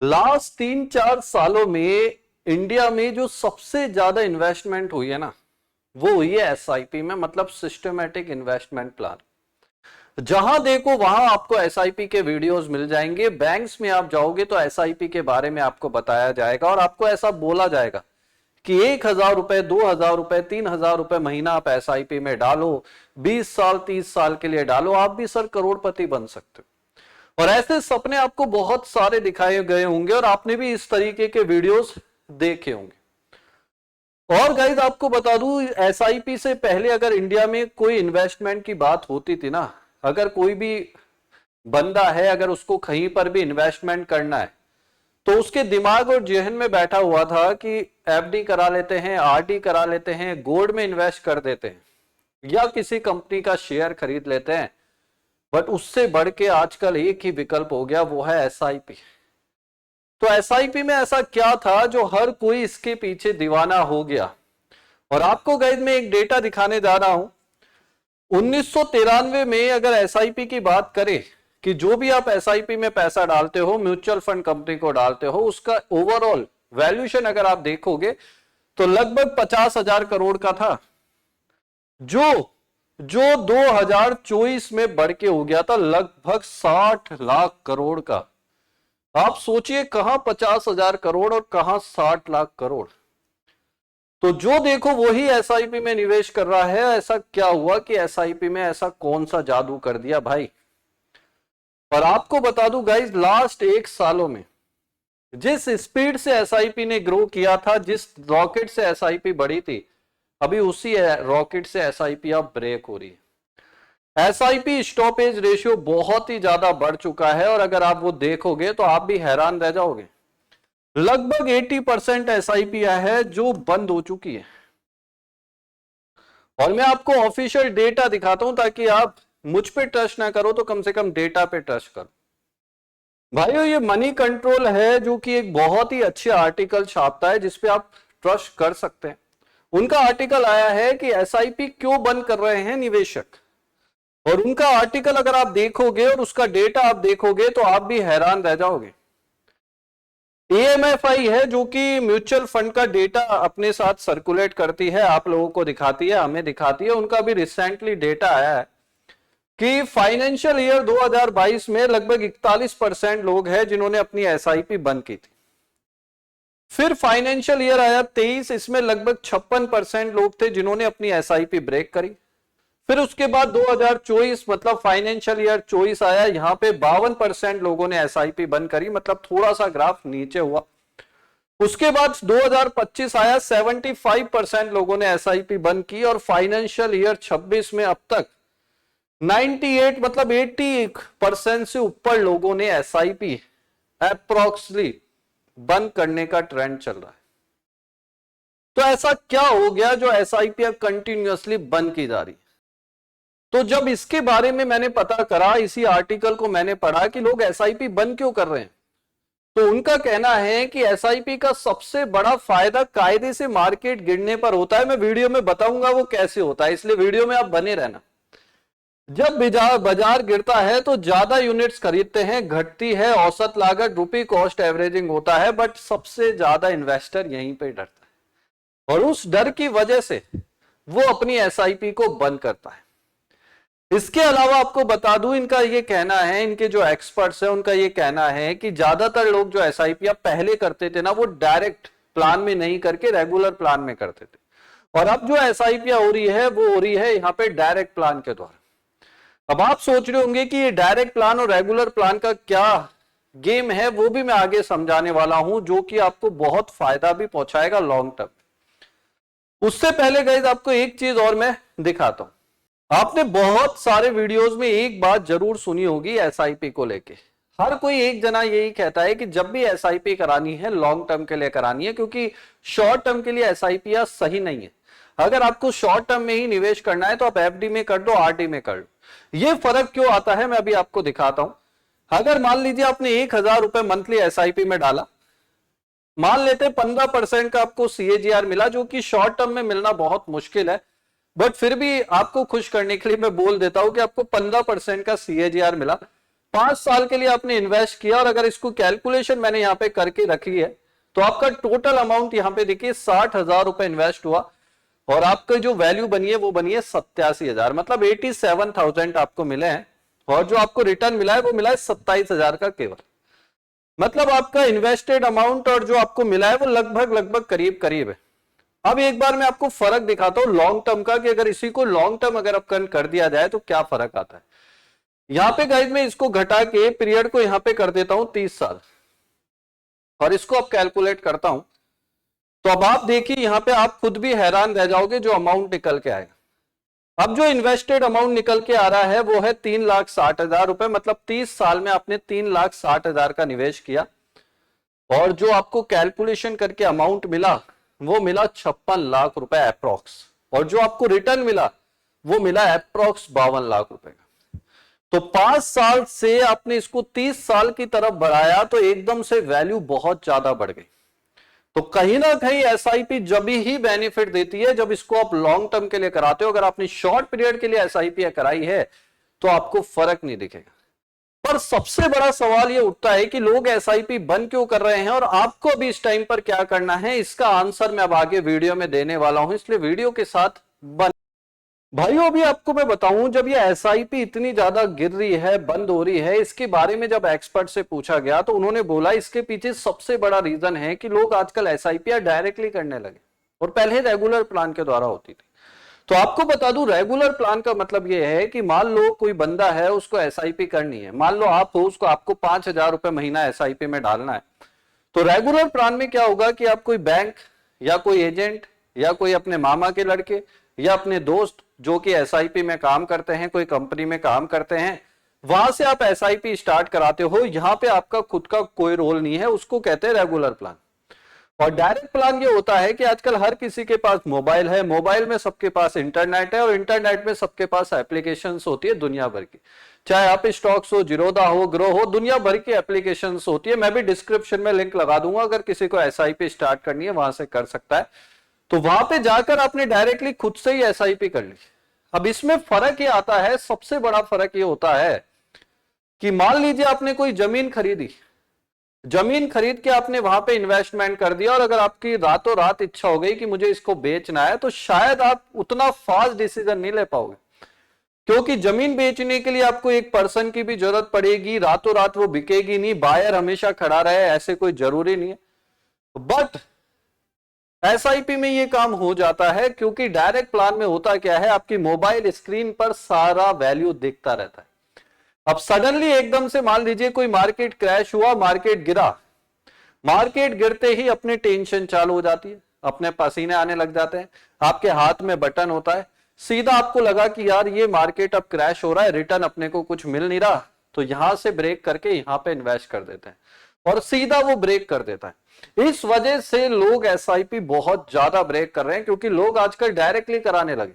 Last 3-4 सालों में India में जो सबसे ज्यादा इन्वेस्टमेंट हुई है ना, वो हुई है एसआईपी में, मतलब सिस्टमैटिक इन्वेस्टमेंट प्लान। जहां देखो वहां आपको एसआईपी के वीडियोस मिल जाएंगे। बैंक्स में आप जाओगे तो एसआईपी के बारे में आपको बताया जाएगा और आपको ऐसा बोला जाएगा कि 1,000 रुपए, 2,000 रुपए, 3,000 रुपए महीना आप एसआईपी में डालो, 20 साल 30 साल के लिए डालो, आप भी सर करोड़पति बन सकते हो। और ऐसे सपने आपको बहुत सारे दिखाए गए होंगे और आपने भी इस तरीके के वीडियोस देखे होंगे। और गाइस आपको बता दूं, एसआईपी से पहले अगर इंडिया में कोई इन्वेस्टमेंट की बात होती थी ना, अगर कोई भी बंदा है, अगर उसको कहीं पर भी इन्वेस्टमेंट करना है, तो उसके दिमाग और जहन में बैठा हुआ था कि एफडी करा लेते हैं, आरडी करा लेते हैं, गोल्ड में इन्वेस्ट कर देते हैं, या किसी कंपनी का शेयर खरीद लेते हैं। बट उससे बढ़ के आजकल एक ही विकल्प हो गया, वो है एसआईपी। तो एसआईपी में ऐसा क्या था जो हर कोई इसके पीछे दीवाना हो गया। और आपको गाइड में एक डेटा दिखाने जा रहा हूं। 1993 में अगर एसआईपी की बात करें कि जो भी आप एसआईपी में पैसा डालते हो, म्यूचुअल फंड कंपनी को डालते हो, उसका ओवरऑल वैल्यूएशन अगर आप देखोगे तो लगभग 50,000 करोड़ का था, जो 2024 में बढ़ के हो गया था लगभग 60 लाख करोड़ का। आप सोचिए कहां 50,000 करोड़ और कहां 60 लाख करोड़। तो जो देखो वही एसआईपी में निवेश कर रहा है। ऐसा क्या हुआ कि एसआईपी में ऐसा कौन सा जादू कर दिया भाई। और आपको बता दूं गाइस, लास्ट 1 सालों में जिस स्पीड से एसआईपी ने ग्रो किया था, जिस रॉकेट से एसआईपी बढ़ी थी, अभी उसी रॉकेट से एसआईपी अब ब्रेक हो रही है। एसआईपी स्टॉपेज रेशियो बहुत ही ज्यादा बढ़ चुका है और अगर आप वो देखोगे तो आप भी हैरान रह जाओगे। लगभग 80% एसआईपी है जो बंद हो चुकी है। और मैं आपको ऑफिशियल डेटा दिखाता हूं ताकि आप मुझ पे ट्रस्ट ना करो तो कम से कम डेटा पे ट्रस्ट करो। भाइयों, ये मनी कंट्रोल है जो कि एक बहुत ही अच्छे आर्टिकल छापता है जिसपे आप ट्रस्ट कर सकते हैं। उनका आर्टिकल आया है कि एसआईपी क्यों बंद कर रहे हैं निवेशक, और उनका आर्टिकल अगर आप देखोगे और उसका डेटा आप देखोगे तो आप भी हैरान रह जाओगे। एएमएफआई है जो कि म्यूचुअल फंड का डेटा अपने साथ सर्कुलेट करती है, आप लोगों को दिखाती है, हमें दिखाती है। उनका भी रिसेंटली डेटा आया है कि फाइनेंशियल ईयर 2022 में लगभग 41% लोग हैं जिन्होंने अपनी एसआईपी बंद की थी। फिर फाइनेंशियल ईयर आया 23, इसमें लगभग 56% लोग थे जिन्होंने अपनी एसआईपी ब्रेक करी। फिर उसके बाद 2024 मतलब फाइनेंशियल ईयर 24 आया, यहां पे 52% लोगों ने एसआईपी बंद करी, मतलब थोड़ा सा ग्राफ नीचे हुआ। उसके बाद 2025 आया, 75% लोगों ने एसआईपी बंद की और फाइनेंशियल ईयर 26 में अब तक 98 मतलब 80% से ऊपर लोगों ने एसआईपी अप्रोक्सली बंद करने का ट्रेंड चल रहा है। तो ऐसा क्या हो गया जो एसआईपी अब कंटिन्यूअसली बंद की जा रही है। तो जब इसके बारे में मैंने पता करा, इसी आर्टिकल को मैंने पढ़ा कि लोग एसआईपी बंद क्यों कर रहे हैं, तो उनका कहना है कि एसआईपी का सबसे बड़ा फायदा कायदे से मार्केट गिरने पर होता है। मैं वीडियो में बताऊंगा वो कैसे होता है, इसलिए वीडियो में आप बने रहना। जब बाजार गिरता है तो ज्यादा यूनिट्स खरीदते हैं, घटती है औसत लागत, रुपी कॉस्ट एवरेजिंग होता है, बट सबसे ज्यादा इन्वेस्टर यहीं पे डरता है और उस डर की वजह से वो अपनी एसआईपी को बंद करता है। इसके अलावा आपको बता दूं, इनका ये कहना है, इनके जो एक्सपर्ट्स हैं उनका ये कहना है कि ज्यादातर लोग जो एसआईपी पहले करते थे ना, वो डायरेक्ट प्लान में नहीं करके रेगुलर प्लान में करते थे, और अब जो एसआईपी हो रही है वो हो रही है यहाँ पे डायरेक्ट प्लान के द्वारा। अब आप सोच रहे होंगे कि ये डायरेक्ट प्लान और रेगुलर प्लान का क्या गेम है, वो भी मैं आगे समझाने वाला हूं, जो कि आपको बहुत फायदा भी पहुंचाएगा लॉन्ग टर्म। उससे पहले गाइस आपको एक चीज और मैं दिखाता हूं। आपने बहुत सारे वीडियोस में एक बात जरूर सुनी होगी एसआईपी को लेके। हर कोई एक जना यही कहता है कि जब भी एसआईपी करानी है लॉन्ग टर्म के लिए करानी है, क्योंकि शॉर्ट टर्म के लिए एसआईपी सही नहीं है। अगर आपको शॉर्ट टर्म में ही निवेश करना है तो आप एफडी में कर दो, आरडी में कर दो। ये फर्क क्यों आता है मैं अभी आपको दिखाता हूं। अगर मान लीजिए आपने 1,000 रुपए मंथली एसआईपी में डाला, मान लेते 15% का आपको सीएजीआर मिला, जो कि शॉर्ट टर्म में मिलना बहुत मुश्किल है, बट फिर भी आपको खुश करने के लिए मैं बोल देता हूं कि आपको 15% का सीएजीआर मिला। 5 साल के लिए आपने इन्वेस्ट किया और अगर इसको कैलकुलेशन मैंने यहाँ पे करके रखी है तो आपका टोटल अमाउंट यहाँ पे देखिए 60,000 रुपए इन्वेस्ट हुआ और आपका जो वैल्यू बनी है वो बनी है 87,000, मतलब 87,000 आपको मिले हैं और जो आपको रिटर्न मिला है वो मिला है 27,000 का केवल। मतलब आपका इन्वेस्टेड अमाउंट और जो आपको मिला है वो लगभग करीब करीब है। अब एक बार मैं आपको फर्क दिखाता हूं लॉन्ग टर्म का कि अगर इसी को लॉन्ग टर्म अगर अपन कर दिया जाए तो क्या फर्क आता है। यहां पे गाइस मैं इसको घटा के पीरियड को यहां पे कर देता हूं 30 साल और इसको अब कैलकुलेट करता हूं तो अब आप देखिए यहां पे आप खुद भी हैरान रह जाओगे जो अमाउंट निकल के आएगा। अब जो इन्वेस्टेड अमाउंट निकल के आ रहा है वो है 3,60,000 रुपए, मतलब 30 साल में आपने 3,60,000 का निवेश किया और जो आपको कैलकुलेशन करके अमाउंट मिला वो मिला 56 लाख रुपए अप्रोक्स और जो आपको रिटर्न मिला वो मिला अप्रोक्स 52 लाख रुपए का। तो 5 साल से आपने इसको 30 साल की तरफ बढ़ाया तो एकदम से वैल्यू बहुत ज्यादा बढ़ गई। तो कहीं ना कहीं एसआईपी जब ही बेनिफिट देती है जब इसको आप लॉन्ग टर्म के लिए कराते हो। अगर आपने शॉर्ट पीरियड के लिए एसआईपी कराई है तो आपको फर्क नहीं दिखेगा। पर सबसे बड़ा सवाल यह उठता है कि लोग एसआईपी बंद क्यों कर रहे हैं और आपको भी इस टाइम पर क्या करना है, इसका आंसर मैं अब आगे वीडियो में देने वाला हूं, इसलिए वीडियो के साथ बन भाइयों। अभी आपको मैं बताऊं जब ये एसआईपी इतनी ज्यादा गिर रही है, बंद हो रही है, इसके बारे में जब एक्सपर्ट से पूछा गया तो उन्होंने बोला इसके पीछे सबसे बड़ा रीजन है कि लोग आजकल एसआईपी डायरेक्टली करने लगे और पहले रेगुलर प्लान के द्वारा होती थी। तो आपको बता दूं रेगुलर प्लान का मतलब यह है कि मान लो कोई बंदा है उसको एसआईपी करनी है, मान लो आप हो उसको आपको 5,000 रुपए महीना एसआईपी में डालना है। तो रेगुलर प्लान में क्या होगा कि आप कोई बैंक या कोई एजेंट या कोई अपने मामा के लड़के या अपने दोस्त जो कि एसआईपी में काम करते हैं, कोई कंपनी में काम करते हैं, वहां से आप एसआईपी स्टार्ट कराते हो। यहां पे आपका खुद का कोई रोल नहीं है, उसको कहते हैं रेगुलर प्लान। और डायरेक्ट प्लान ये होता है कि आजकल हर किसी के पास मोबाइल है, मोबाइल में सबके पास इंटरनेट है और इंटरनेट में सबके पास एप्लीकेशंस होती है दुनिया भर की, चाहे आप स्टॉक्स हो, जीरोधा हो, ग्रो हो, दुनिया भर की एप्लीकेशंस होती है। मैं भी डिस्क्रिप्शन में लिंक लगा दूंगा, अगर किसी को एसआईपी स्टार्ट करनी है वहां से कर सकता है। तो वहां पे जाकर आपने डायरेक्टली खुद से ही एसआईपी कर ली। अब इसमें फर्क ये आता है, सबसे बड़ा फर्क ये होता है कि मान लीजिए आपने कोई जमीन खरीदी, जमीन खरीद के आपने वहां पे इन्वेस्टमेंट कर दिया और अगर आपकी रातों रात इच्छा हो गई कि मुझे इसको बेचना है तो शायद आप उतना फास्ट डिसीजन नहीं ले पाओगे, क्योंकि जमीन बेचने के लिए आपको एक पर्सन की भी जरूरत पड़ेगी, रातों रात वो बिकेगी नहीं, बायर हमेशा खड़ा रहे ऐसे कोई जरूरी नहीं है। बट एसआईपी में ये काम हो जाता है क्योंकि डायरेक्ट प्लान में होता क्या है, आपकी मोबाइल स्क्रीन पर सारा वैल्यू दिखता रहता है। अब सडनली एकदम से मान लीजिए कोई मार्केट क्रैश हुआ, मार्केट गिरा, मार्केट गिरते ही अपनी टेंशन चालू हो जाती है, अपने पसीने आने लग जाते हैं, आपके हाथ में बटन होता है, सीधा आपको लगा कि यार ये मार्केट अब क्रैश हो रहा है, रिटर्न अपने को कुछ मिल नहीं रहा, तो यहां से ब्रेक करके यहां पे इन्वेस्ट कर देते हैं और सीधा वो ब्रेक कर देता है। इस वजह से लोग एसआईपी बहुत ज्यादा ब्रेक कर रहे हैं क्योंकि लोग आजकल डायरेक्टली कराने लगे।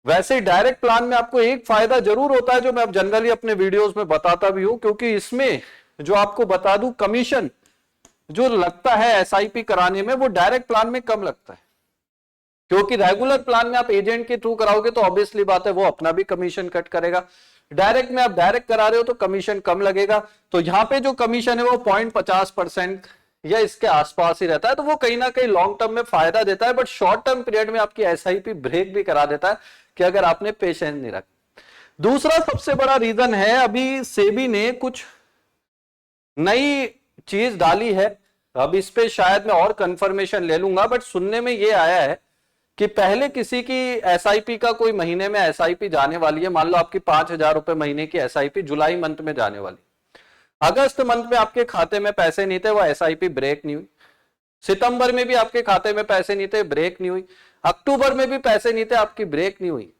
वैसे डायरेक्ट प्लान में आपको एक फायदा जरूर होता है जो मैं अब जनरली अपने वीडियोस में बताता भी हूं, क्योंकि इसमें जो आपको बता दूं कमीशन जो लगता है एसआईपी कराने में वो डायरेक्ट प्लान में कम लगता है, क्योंकि रेगुलर प्लान में आप एजेंट के थ्रू कराओगे तो ऑब्वियसली बात है वो अपना भी कमीशन कट करेगा। डायरेक्ट में आप डायरेक्ट करा रहे हो तो कमीशन कम लगेगा, तो यहां पे जो कमीशन है वो 0.50% या इसके आसपास ही रहता है, तो वो कहीं ना कहीं लॉन्ग टर्म में फायदा देता है, बट शॉर्ट टर्म पीरियड में आपकी एसआईपी ब्रेक भी करा देता है कि अगर आपने पेशेंस नहीं रखा। दूसरा सबसे बड़ा रीजन है, अभी सेबी ने कुछ नई चीज डाली है, अब इस पे शायद मैं और कंफर्मेशन ले लूंगा, बट सुनने में ये आया है कि पहले किसी की एसआईपी का कोई महीने में एसआईपी जाने वाली है, मान लो आपकी 5,000 रुपए महीने की एसआईपी जुलाई मंथ में जाने वाली, अगस्त मंथ में आपके खाते में पैसे नहीं थे, वो एसआईपी ब्रेक नहीं हुई, सितंबर में भी आपके खाते में पैसे नहीं थे, ब्रेक नहीं हुई, अक्टूबर में भी पैसे नहीं थे, आपकी ब्रेक नहीं हुई,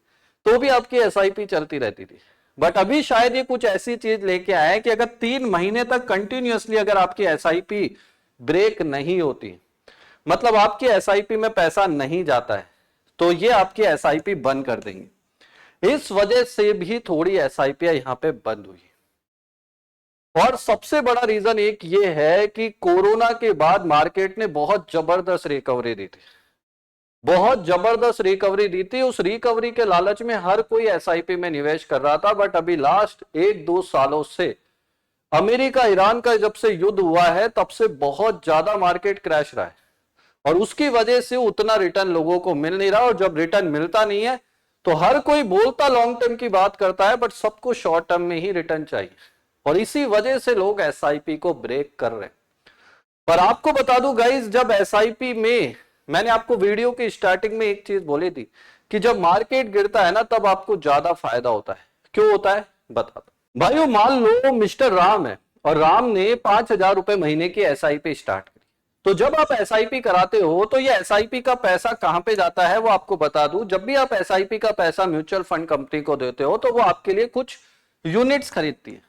तो भी आपकी एसआईपी चलती रहती थी। बट अभी शायद ये कुछ ऐसी चीज लेके आए कि अगर 3 महीने तक कंटिन्यूअसली अगर आपकी एसआईपी ब्रेक नहीं होती, मतलब आपकी एसआईपी में पैसा नहीं जाता है, तो ये आपकी एसआईपी बंद कर देंगे। इस वजह से भी थोड़ी एसआईपी यहां पे बंद हुई। और सबसे बड़ा रीजन एक ये है कि कोरोना के बाद मार्केट ने बहुत जबरदस्त रिकवरी दी थी, बहुत जबरदस्त रिकवरी दी थी। उस रिकवरी के लालच में हर कोई एसआईपी में निवेश कर रहा था, बट अभी लास्ट 1-2 सालों से अमेरिका ईरान का जब से युद्ध हुआ है तब से बहुत ज्यादा मार्केट क्रैश रहा है, और उसकी वजह से उतना रिटर्न लोगों को मिल नहीं रहा। और जब रिटर्न मिलता नहीं है तो हर कोई बोलता लॉन्ग टर्म की बात करता है, बट सबको शॉर्ट टर्म में ही रिटर्न चाहिए, और इसी वजह से लोग एसआईपी को ब्रेक कर रहे हैं। पर आपको बता दूं गाइस, जब एसआईपी में, मैंने आपको वीडियो की स्टार्टिंग में एक चीज बोली थी कि जब मार्केट गिरता है ना तब आपको ज्यादा फायदा होता है। क्यों होता है बता दो भाइयों। मान लो मिस्टर राम है और राम ने 5,000 रुपए महीने की एसआईपी स्टार्ट करी, तो जब आप एसआईपी कराते हो तो ये एसआईपी का पैसा कहां पे जाता है वो आपको बता दूं। जब भी आप एसआईपी का पैसा म्यूचुअल फंड कंपनी को देते हो तो वो आपके लिए कुछ यूनिट्स खरीदती है।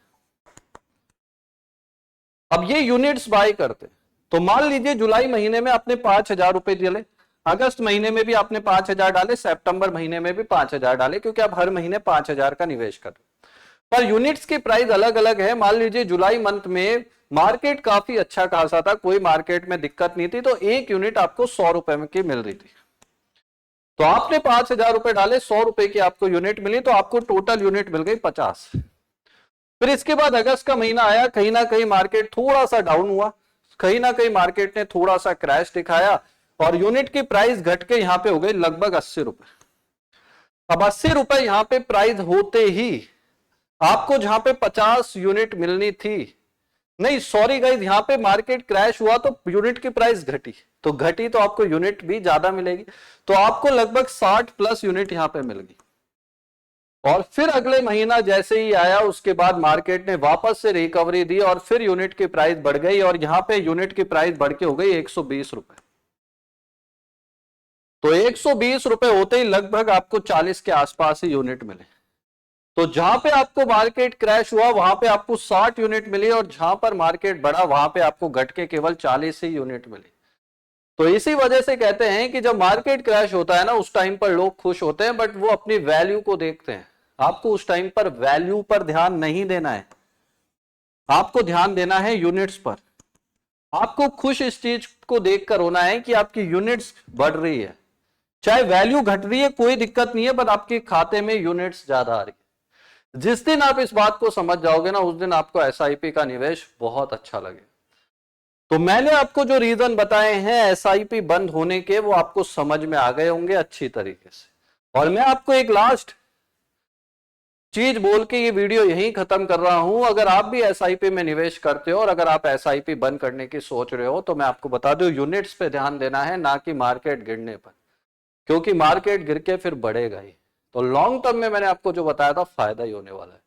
अब ये यूनिट्स बाय करते हैं, तो मान लीजिए जुलाई महीने में आपने 5,000 रुपए डाले, अगस्त महीने में भी आपने 5,000 डाले, सितंबर महीने में भी 5,000 डाले, क्योंकि आप हर महीने 5,000 का निवेश कर रहे हो। पर यूनिट्स की प्राइस अलग अलग है। मान लीजिए जुलाई मंथ में मार्केट काफी अच्छा खासा था, कोई मार्केट में दिक्कत नहीं थी, तो एक यूनिट आपको 100 रुपए में की मिल रही थी। तो आपने 5,000 रुपए डाले, 100 रुपए की आपको यूनिट मिली, तो आपको टोटल यूनिट मिल गई 50। फिर इसके बाद अगस्त का महीना आया, कहीं ना कहीं मार्केट थोड़ा सा डाउन हुआ, कहीं ना कहीं मार्केट ने थोड़ा सा क्रैश दिखाया, और यूनिट की प्राइस घट के यहां पे हो गई लगभग 80 रुपए। अब 80 रुपए यहां पे प्राइस होते ही आपको जहां पे 50 यूनिट मिलनी थी, नहीं सॉरी गाइस, यहां पे मार्केट क्रैश हुआ तो यूनिट की प्राइस घटी, तो घटी तो आपको यूनिट भी ज्यादा मिलेगी, तो आपको लगभग 60 प्लस यूनिट यहां पे मिल गई। और फिर अगले महीना जैसे ही आया उसके बाद मार्केट ने वापस से रिकवरी दी और फिर यूनिट की प्राइस बढ़ गई, और यहां पे यूनिट की प्राइस बढ़ के हो गई 120 रुपए। तो 120 रुपए होते ही लगभग आपको 40 के आसपास ही यूनिट मिले। तो जहां पे आपको मार्केट क्रैश हुआ वहां पे आपको 60 यूनिट मिली, और जहां पर मार्केट बढ़ा वहां पे आपको घट के केवल 40 ही यूनिट मिली। तो इसी वजह से कहते हैं कि जब मार्केट क्रैश होता है ना उस टाइम पर लोग खुश होते हैं, बट वो अपनी वैल्यू को देखते हैं। आपको उस टाइम पर वैल्यू पर ध्यान नहीं देना है, आपको ध्यान देना है यूनिट्स पर। आपको खुश इस चीज को देखकर होना है कि आपकी यूनिट्स बढ़ रही है, चाहे वैल्यू घट रही है कोई दिक्कत नहीं है, बट आपके खाते में यूनिट्स ज्यादा आ रही है। जिस दिन आप इस बात को समझ जाओगे ना उस दिन आपको एसआईपी का निवेश बहुत अच्छा लगेगा। तो मैंने आपको जो रीजन बताए हैं एसआईपी बंद होने के, वो आपको समझ में आ गए होंगे अच्छी तरीके से। और मैं आपको एक लास्ट चीज बोल के ये वीडियो यहीं खत्म कर रहा हूं। अगर आप भी एसआईपी में निवेश करते हो और अगर आप एसआईपी बंद करने की सोच रहे हो तो मैं आपको बता दूं यूनिट्स पे ध्यान देना है, ना कि मार्केट गिरने पर, क्योंकि मार्केट गिर के फिर बढ़ेगा ही। तो लॉन्ग टर्म में मैंने आपको जो बताया था फायदा ही होने वाला है।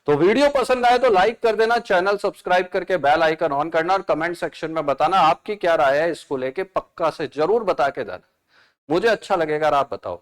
तो वीडियो पसंद आए तो लाइक कर देना, चैनल सब्सक्राइब करके बेल आइकन ऑन करना, और कमेंट सेक्शन में बताना आपकी क्या राय है इसको लेके, पक्का से जरूर बता के जाना, मुझे अच्छा लगेगा अगर आप बताओ।